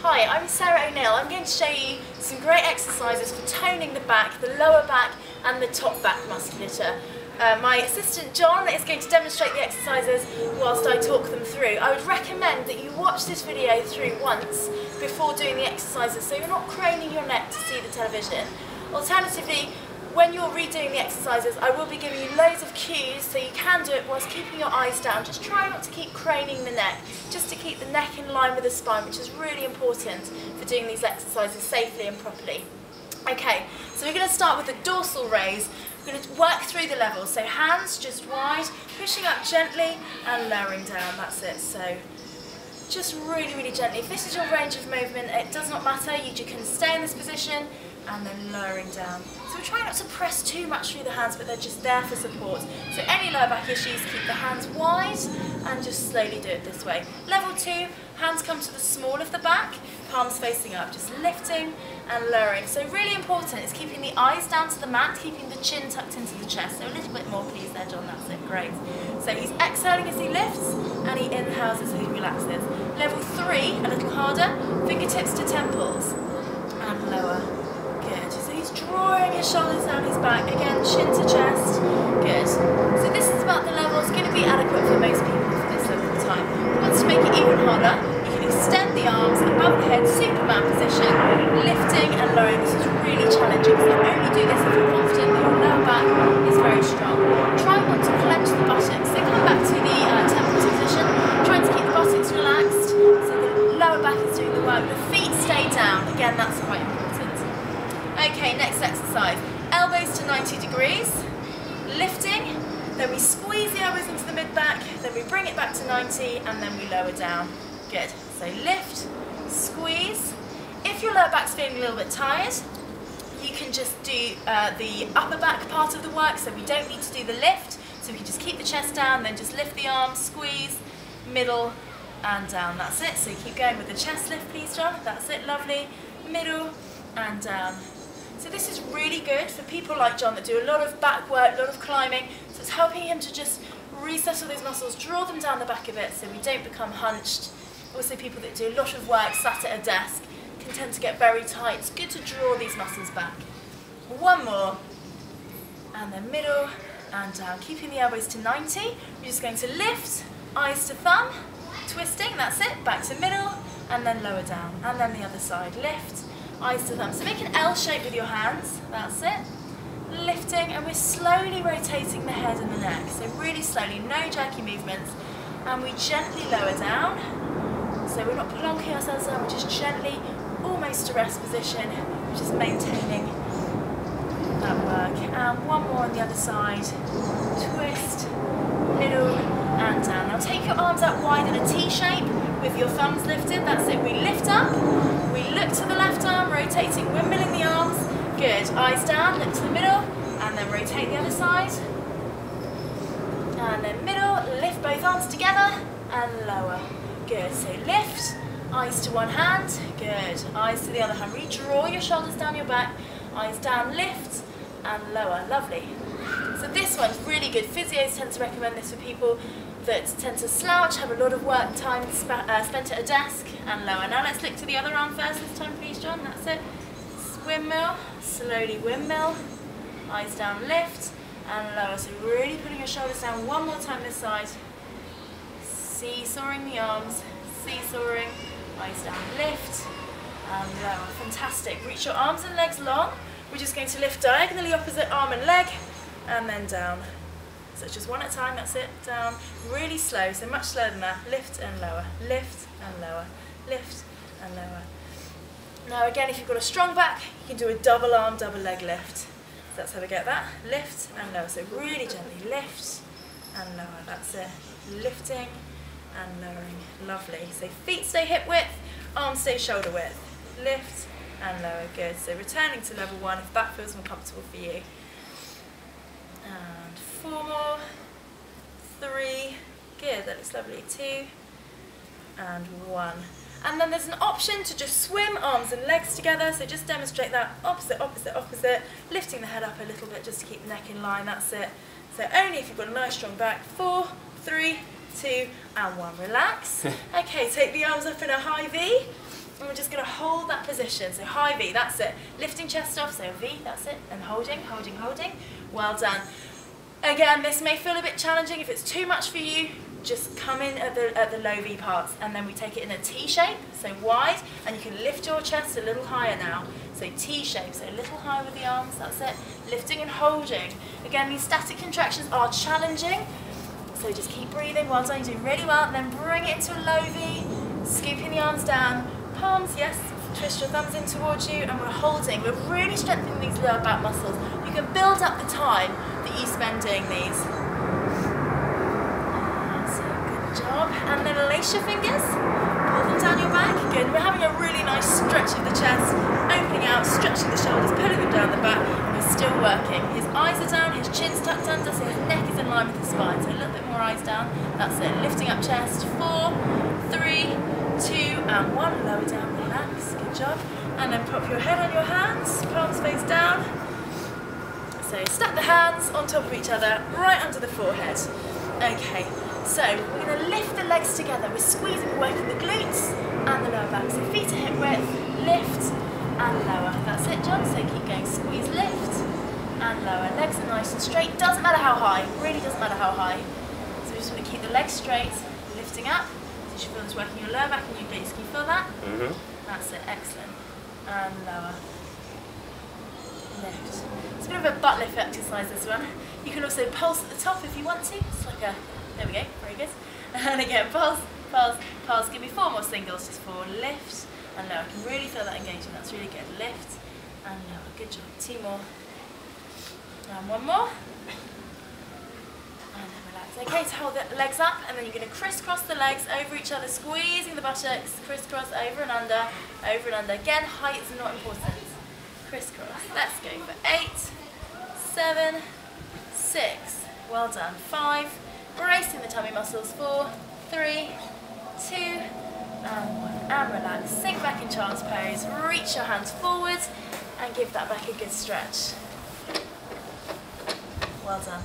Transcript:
Hi, I'm Sarah O'Neill. I'm going to show you some great exercises for toning the back, the lower back and the top back musculature. My assistant John is going to demonstrate the exercises whilst I talk them through. I would recommend that you watch this video through once before doing the exercises so you're not craning your neck to see the television. Alternatively, when you're redoing the exercises, I will be giving you loads of cues so you can do it whilst keeping your eyes down. Just try not to keep craning the neck, just to keep the neck in line with the spine, which is really important for doing these exercises safely and properly. Okay, so we're going to start with the dorsal raise. We're going to work through the levels, so hands just wide, pushing up gently and lowering down, that's it. So just really, really gently. If this is your range of movement, it does not matter, you can stay in this position and then lowering down. So we're trying not to press too much through the hands, but they're just there for support. So any lower back issues, keep the hands wide and just slowly do it this way. Level 2, hands come to the small of the back, palms facing up, just lifting and lowering. So really important is keeping the eyes down to the mat, keeping the chin tucked into the chest. So a little bit more please there, John, that's it, great. So he's exhaling as he lifts and he inhales as he relaxes. Level 3, a little harder, fingertips to temples and lower. Good. So he's drawing his shoulders down his back, again chin to chest. Good. So this is about the level, it's going to be adequate for most people for this level of time. If you want to make it even harder, you can extend the arms above the head, Superman position, lifting and lowering. This is really challenging, so only do this if you're confident that your lower back is very strong. Try not to clench the buttocks, so come back to the temples position, trying to keep the buttocks relaxed, so the lower back is doing the work. The feet stay down, again that's quite important. Okay, next exercise. Elbows to 90 degrees, lifting, then we squeeze the elbows into the mid-back, then we bring it back to 90 and then we lower down. Good. So lift, squeeze. If your lower back's feeling a little bit tired, you can just do the upper back part of the work, so we don't need to do the lift, so we can just keep the chest down, then just lift the arms, squeeze, middle and down. That's it. So keep going with the chest lift please, John. That's it, lovely. Middle and down. So this is really good for people like John that do a lot of back work, a lot of climbing, so it's helping him to just resettle those muscles, draw them down the back a bit so we don't become hunched. Also people that do a lot of work sat at a desk can tend to get very tight. It's good to draw these muscles back. One more, and then middle and down, keeping the elbows to 90. We're just going to lift, eyes to thumb, twisting, that's it, back to middle, and then lower down, and then the other side, lift, eyes to thumb. So make an L shape with your hands, that's it. Lifting, and we're slowly rotating the head and the neck. So really slowly, no jerky movements. And we gently lower down. So we're not plonking ourselves down, we're just gently, almost to rest position. We're just maintaining that work. And one more on the other side. Twist, middle, and down. Now take your arms out wide in a T shape with your thumbs lifted. That's it. We lift up, we look to the left arm, rotating, windmilling the arms. Good. Eyes down, look to the middle, and then rotate the other side. And then middle, lift both arms together, and lower. Good. So lift, eyes to one hand. Good. Eyes to the other hand. Redraw your shoulders down your back. Eyes down, lift, and lower. Lovely. So this one's really good. Physios tend to recommend this for people that tend to slouch, have a lot of work time spent at a desk, and lower. Now let's look to the other arm first this time please, John. That's it. Windmill, slowly windmill, eyes down, lift, and lower. So really putting your shoulders down. One more time this side. Seesawing the arms, seesawing, eyes down, lift, and lower. Fantastic. Reach your arms and legs long. We're just going to lift diagonally opposite arm and leg, and then down. So it's just one at a time, that's it, down, really slow, so much slower than that, lift and lower, lift and lower, lift and lower. Now again, if you've got a strong back, you can do a double arm, double leg lift. So that's how we get that, lift and lower, so really gently, lift and lower, that's it, lifting and lowering, lovely. So feet stay hip width, arms stay shoulder width, lift and lower, good. So returning to level 1 if that feels more comfortable for you. And 4 more, 3, good, that looks lovely, 2, and 1. And then there's an option to just swim arms and legs together, so just demonstrate that, opposite, opposite, opposite, lifting the head up a little bit just to keep the neck in line, that's it. So only if you've got a nice strong back, 4, 3, 2, and 1, relax. Okay, take the arms up in a high V, and we're just going to position, so high V, that's it. Lifting chest off, so V, that's it, and holding, holding, holding. Well done. Again, this may feel a bit challenging. If it's too much for you, just come in at the low V parts, and then we take it in a T shape, so wide, and you can lift your chest a little higher now. So T shape, so a little higher with the arms, that's it. Lifting and holding. Again, these static contractions are challenging, so just keep breathing. Well done, you're doing really well. And then bring it into a low V, scooping the arms down. Palms, yes, twist your thumbs in towards you, and we're holding. We're really strengthening these lower back muscles. You can build up the time that you spend doing these. So good job. And then lace your fingers, pull them down your back. Good. We're having a really nice stretch of the chest, opening out, stretching the shoulders, pulling them down the back. We're still working. His eyes are down, his chin's tucked under, so his neck is in line with his spine. So a little bit more eyes down. That's it. Lifting up chest. 4, 3, 2, and 1. Lower down, relax. Good job. And then pop your head on your hands, palms face down. So stack the hands on top of each other, right under the forehead. Okay, so we're going to lift the legs together. We're squeezing, we're working the glutes and the lower back. So feet to hip width, lift and lower. That's it, John. So keep going. Squeeze, lift and lower. Legs are nice and straight. Doesn't matter how high. Really doesn't matter how high. So we just want to keep the legs straight, lifting up. So you should feel this working your lower back and your glutes. Can you feel that? That's it. Excellent. And lower. Lift. It's a bit of a butt lift exercise, this one. You can also pulse at the top if you want to. It's like a, there we go, very good. And again, pulse, pulse, pulse. Give me 4 more singles, just 4. Lift and lower. I can really feel that engagement. That's really good. Lift and lower. Good job. 2 more. And 1 more. And then relax. Okay, so hold the legs up, and then you're going to crisscross the legs over each other, squeezing the buttocks, crisscross over and under, over and under. Again, height is not important. Crisscross. Let's go for 8, 7, 6. Well done. 5. Bracing the tummy muscles. 4, 3, 2, and 1. And relax. Sink back in child's pose. Reach your hands forward and give that back a good stretch. Well done.